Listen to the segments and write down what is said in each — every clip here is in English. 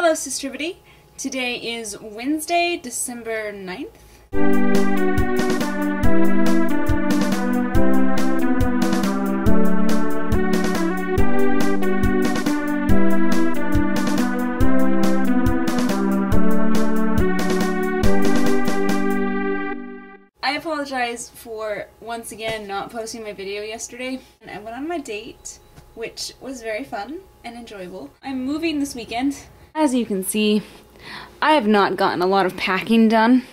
Hello, Sisterivity. Today is Wednesday, December 9th. I apologize for once again not posting my video yesterday. I went on my date, which was very fun and enjoyable. I'm moving this weekend. As you can see, I have not gotten a lot of packing done.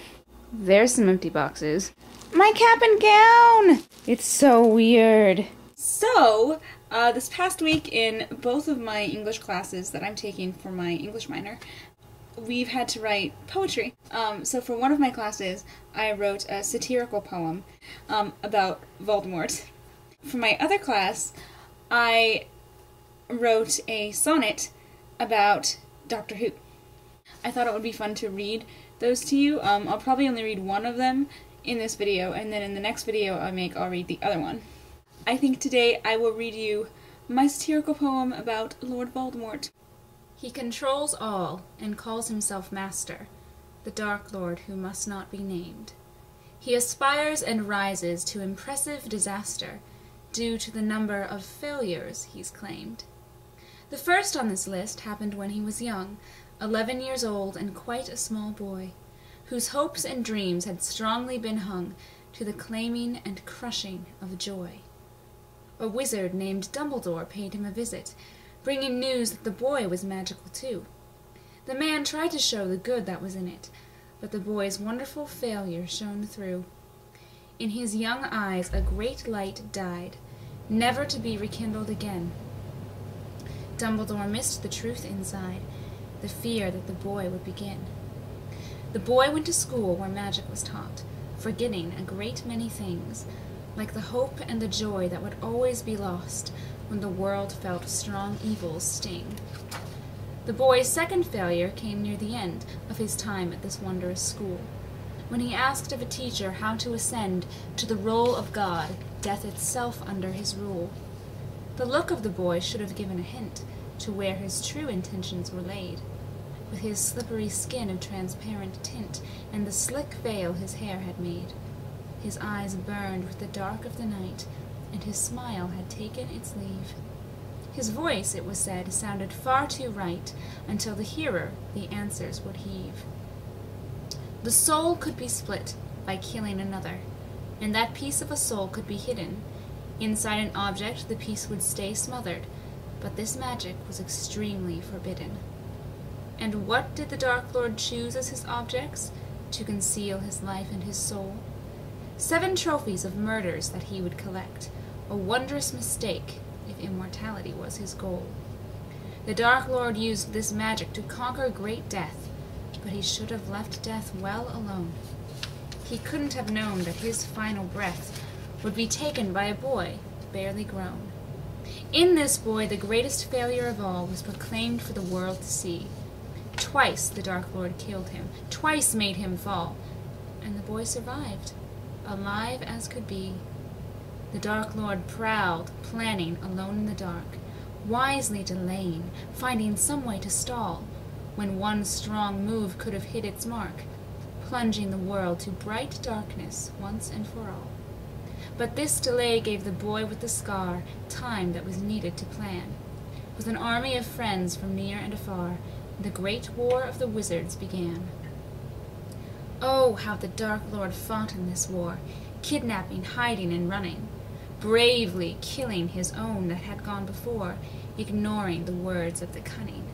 There's some empty boxes. My cap and gown! It's so weird. So, this past week in both of my English classes that I'm taking for my English minor, we've had to write poetry. So for one of my classes, I wrote a satirical poem about Voldemort. For my other class, I wrote a sonnet about Doctor Who. I thought it would be fun to read those to you. I'll probably only read one of them in this video, and then in the next video I'll read the other one. I think today I will read you my satirical poem about Lord Voldemort. He controls all, and calls himself master, the Dark Lord who must not be named. He aspires and rises to impressive disaster, due to the number of failures he's claimed. The first on this list happened when he was young, 11 years old and quite a small boy, whose hopes and dreams had strongly been hung to the claiming and crushing of joy. A wizard named Dumbledore paid him a visit, bringing news that the boy was magical too. The man tried to show the good that was in it, but the boy's wonderful failure shone through. In his young eyes a great light died, never to be rekindled again. Dumbledore missed the truth inside, the fear that the boy would begin. The boy went to school where magic was taught, forgetting a great many things, like the hope and the joy that would always be lost when the world felt strong evil's sting. The boy's second failure came near the end of his time at this wondrous school, when he asked of a teacher how to ascend to the role of God, death itself under his rule. The look of the boy should have given a hint to where his true intentions were laid. With his slippery skin of transparent tint, and the slick veil his hair had made, his eyes burned with the dark of the night, and his smile had taken its leave. His voice, it was said, sounded far too right, until the hearer the answers would heave. The soul could be split by killing another, and that piece of a soul could be hidden. Inside an object the piece would stay smothered, but this magic was extremely forbidden. And what did the Dark Lord choose as his objects to conceal his life and his soul? 7 trophies of murders that he would collect, a wondrous mistake if immortality was his goal. The Dark Lord used this magic to conquer great death, but he should have left death well alone. He couldn't have known that his final breath would be taken by a boy barely grown. In this boy the greatest failure of all was proclaimed for the world to see. Twice the Dark Lord killed him, twice made him fall, and the boy survived, alive as could be. The Dark Lord prowled, planning alone in the dark, wisely delaying, finding some way to stall, when one strong move could have hit its mark, plunging the world to bright darkness once and for all. But this delay gave the boy with the scar time that was needed to plan. With an army of friends from near and afar, the great war of the wizards began. Oh, how the Dark Lord fought in this war, kidnapping, hiding, and running, bravely killing his own that had gone before, ignoring the words of the cunning.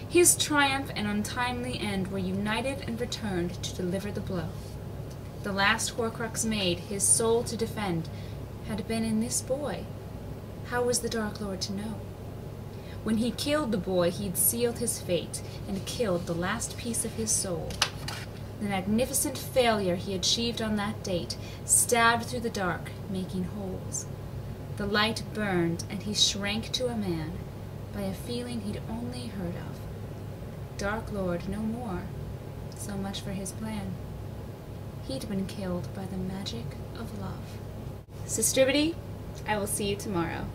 His triumph and untimely end were united and returned to deliver the blow. The last Horcrux made, his soul to defend, had been in this boy. How was the Dark Lord to know? When he killed the boy, he'd sealed his fate, and killed the last piece of his soul. The magnificent failure he achieved on that date stabbed through the dark, making holes. The light burned, and he shrank to a man by a feeling he'd only heard of. Dark Lord no more, so much for his plan. He'd been killed by the magic of love. Sisterivity, I will see you tomorrow.